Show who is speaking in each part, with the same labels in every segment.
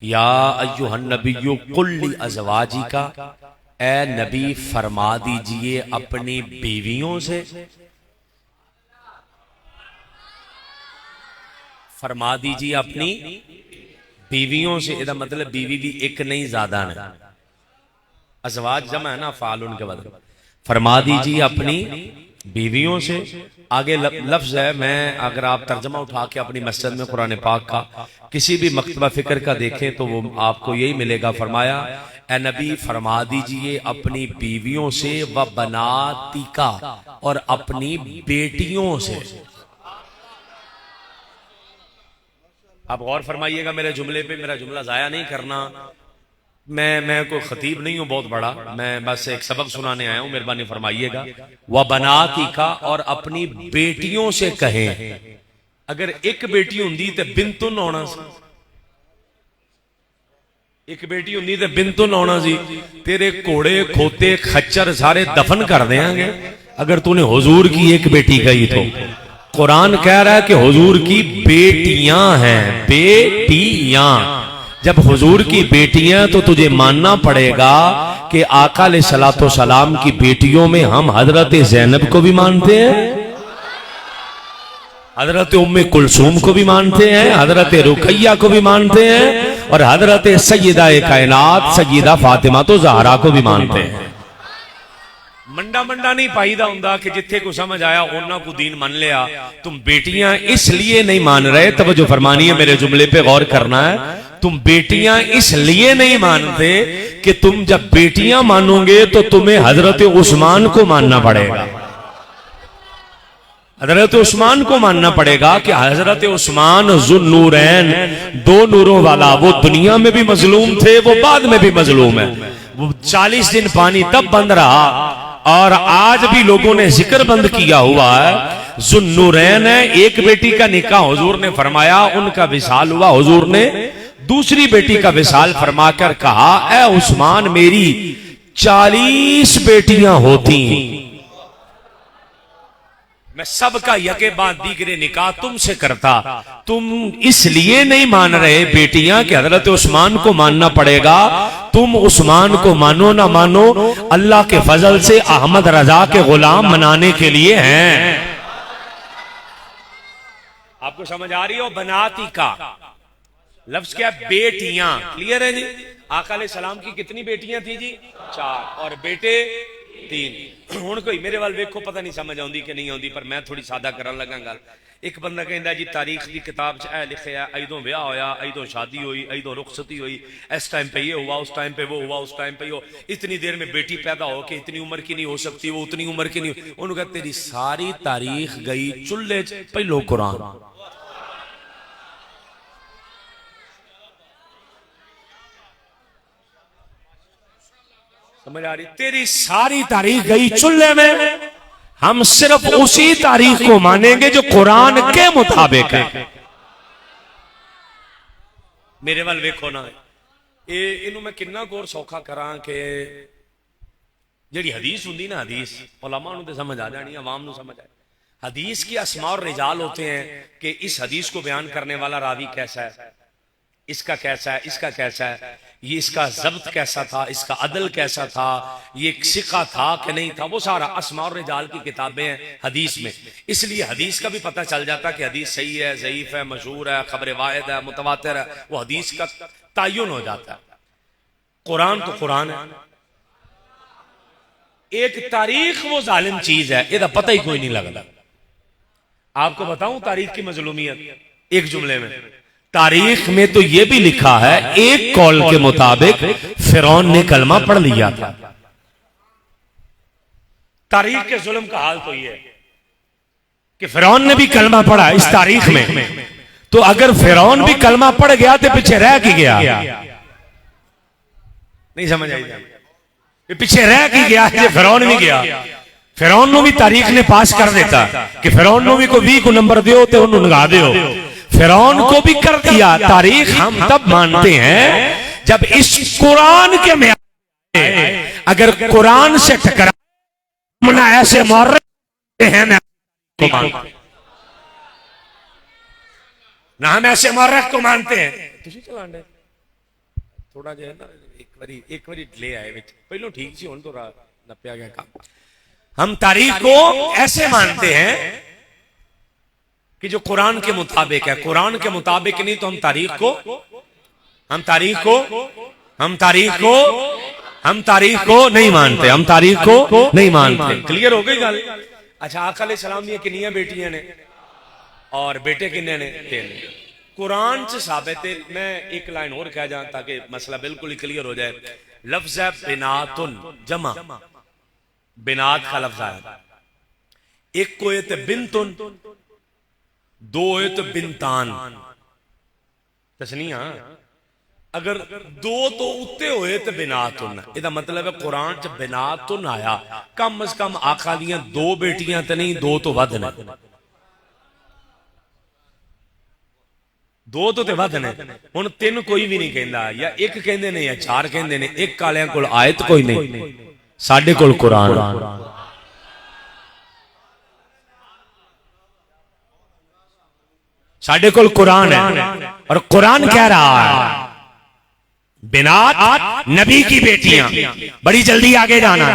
Speaker 1: या अय्युहन नबिय्यु कुल ली अज़वाजिका, ए नबी फरमा दीजिए अपनी बीवियों से, फरमा दीजिए अपनी बीवियों से। इसका मतलब बीवी भी एक नहीं ज्यादा ने, अज़वाज जमा है ना फाल उनके बाद। फरमा दीजिए अपनी बीवियों से। आगे लफ्ज है, मैं अगर आप तर्जमा उठा के अपनी मस्जिद में कुरान पाक का किसी भी मकतबा फिक्र का देखें तो वो आपको यही मिलेगा। फरमाया ए नबी फरमा दीजिए अपनी बीवियों से, व बनातिका, और अपनी बेटियों से। आप गौर फरमाइएगा मेरे जुमले पे, मेरा जुमला जाया नहीं करना। मैं कोई खतीब नहीं हूं बहुत बड़ा, मैं बस एक सबक सुनाने आया हूं, मेहरबानी फरमाइएगा। व बनातिका, और अपनी बेटियों से कहें। अगर एक बेटी होंगी तो बिंतुन होना सी, एक बेटी होंगी तो बिंतुन होना सी। तेरे घोड़े खोते खच्चर सारे दफन कर देंगे अगर तूने हुजूर की एक बेटी कही तो। कुरान कह रहा है कि हुजूर की बेटियां हैं, बेटियां। जब हुजूर की बेटियां, तो तुझे मानना पड़ेगा कि आका अलैहिस्सलातो सलाम की बेटियों में हम हजरत ज़ैनब को भी मानते हैं, हजरत उम्मे कुलसूम को भी मानते हैं, हजरत रुकैया को भी मानते हैं, और हजरत सैयदा कायनात सैयदा फातिमा तो ज़हरा को भी मानते हैं। मंडा मंडा नहीं पाईदा हुंदा कि जिथे को समझ आया उन्ना को दीन मान लिया। तुम बेटियां इसलिए नहीं मान रहे, तवज्जो फरमानी है, मेरे जुमले पे गौर करना है। तुम बेटियां इसलिए नहीं मानते कि तुम जब बेटियां मानोगे तो तुम्हें हजरत उस्मान को मानना पड़ेगा, हजरत उस्मान को मानना पड़ेगा कि हजरत उस्मान ज़ुन्नूरैन, दो नूरों वाला, वो दुनिया में भी मजलूम थे, वो बाद में भी मजलूम है। वो 40 दिन पानी तब बंद रहा, और आज भी लोगों ने जिक्र बंद किया हुआ है। ज़ुन्नूरैन है, एक बेटी का निकाह हुजूर ने फरमाया, उनका विसाल हुआ, हुजूर ने दूसरी बेटी का विसाल फरमाकर कहा, ए उस्मान मेरी 40 बेटियां होती, मैं सबका यके बाद दीगरे निकाह तुमसे करता। तुम इसलिए नहीं मान रहे बेटियां कि हजरत उस्मान को मानना पड़ेगा। तुम उस्मान को मानो ना मानो, अल्लाह के फजल से अहमद रजा के गुलाम मनाने के लिए हैं। आपको समझ आ रही हो? बनाती का लफ्ज क्या? बेटियां। क्लियर है जी? आका अलैहिस्सलाम की कितनी बेटियां थी जी? 4, और बेटे 3। हुण कोई मेरे वाल वेखो, पता नहीं समझ आउंदी कि नहीं आउंदी, पर मैं थोड़ी सादा करन लगा गल। एक बंदा कहंदा जी तारीख की किताब च ऐ लिखिया, ऐदों ब्याह होया, ऐदों शादी हुई, ऐदों रुखसती हुई, इस टाइम पे ये हुआ, उस टाइम पे वो हुआ, उस टाइम पे वो, इतनी देर में बेटी पैदा हो के इतनी उम्र की नहीं हो सकती, वो उतनी उम्र की नहीं। उन्होंने कहा तेरी सारी तारीख गई चुल्हे च, पहलो कुरान। समझ आ रही? तेरी सारी तारीख गई चुल्हे में, हम सिर्फ उसी तारीख को मानेंगे जो कुरान के मुताबिक है। मेरे वाल वेखो ना, इनू मैं कितना गौर सौखा करा कि जिहड़ी हदीस हुंदी ना, हदीस उलमा नूं ते समझ आ जानी, अवाम नूं समझ आए। हदीस की अस्मा और रिजाल होते हैं कि इस हदीस को बयान करने वाला रावी कैसा है, इसका कैसा है, इसका कैसा है, ये इसका जब्त कैसा था, इसका अदल कैसा था, ये सिक्का था कि नहीं था, वो सारा अस्मा और रिजाल की किताबें हैं हदीस में। इसलिए हदीस का भी पता चल जाता कि हदीस सही है, ज़ईफ है, मशहूर है, खबर वाहिद है, मुतवातिर है, वो हदीस का तयन हो जाता है। कुरान तो कुरान है। एक तारीख वो जालिम चीज है, इसका पता ही कोई नहीं लगता। आपको बताऊं तारीख की मजलूमियत एक जुमले में। तारीख में तो यह भी लिखा है, एक कौल के मुताबिक फिरौन ने कलमा पढ़ लिया था। तारीख के जुल्म का हाल तो यह है कि फिरौन ने भी कलमा पढ़ा इस तारीख में। तो अगर फिरौन भी कलमा पढ़ गया तो पीछे रह के गया, नहीं समझ आई? पीछे रह के गया, फिरौन भी गया। फिरौन नु भी तारीख ने पास कर देता कि फिरौन नु भी को 20 को नंबर दियो तो उन्होंने लगा दियो। फिरौन को भी कर दिया। तारीख हम तब मानते हैं जब इस कुरान के में अगर कुरान से टकरा मना ऐसे मार रहे हैं ना, हम ऐसे मर्रख को मानते हैं। थोड़ा जिहा ना एक बारी डिले आए विच, पहलों ठीक सी, हुण थोड़ा नप्पिया गया काम। हम तारीख को ऐसे मानते हैं कि जो कुरान के मुताबिक है, कुरान के मुताबिक नहीं तो हम तारीख को नहीं मानते, हम तारीख को नहीं मानते। क्लियर हो गई गल? अच्छा, आका अलैहिस्सलाम दी कितनी बेटियां ने और बेटे किन्ने ने? 3। कुरान च साबित है। मैं एक लाइन और कह जाऊं ताकि मसला बिल्कुल ही क्लियर हो जाए। लफ्ज़ है बिनातुन, जमा बिनात का लफ्ज आया। एक को ये बिनतुन, 2 होए तो बिनतान, तस्निया। अगर 2 तो उत्ते होए तो बिनातुन, इसका मतलब है कुरान च बिनातुन आया, कम अज कम आका दियां 2 बेटियां तो नहीं, 2 तो वध ने, 2 तो वध ने। हुण 3 कोई भी नहीं कहंदा, या 1 कहंदे ने या 4 कहंदे ने। एक वालियां कोल आयत कोई नहीं, साडे कोल कुरान। साडे कोल कुरान है और कुरान कह रहा है बिनात नबी की बेटियां। बड़ी जल्दी आगे जाना।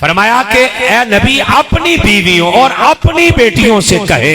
Speaker 1: फरमाया कि ए नबी अपनी बीवियों और अपनी बेटियों से कहे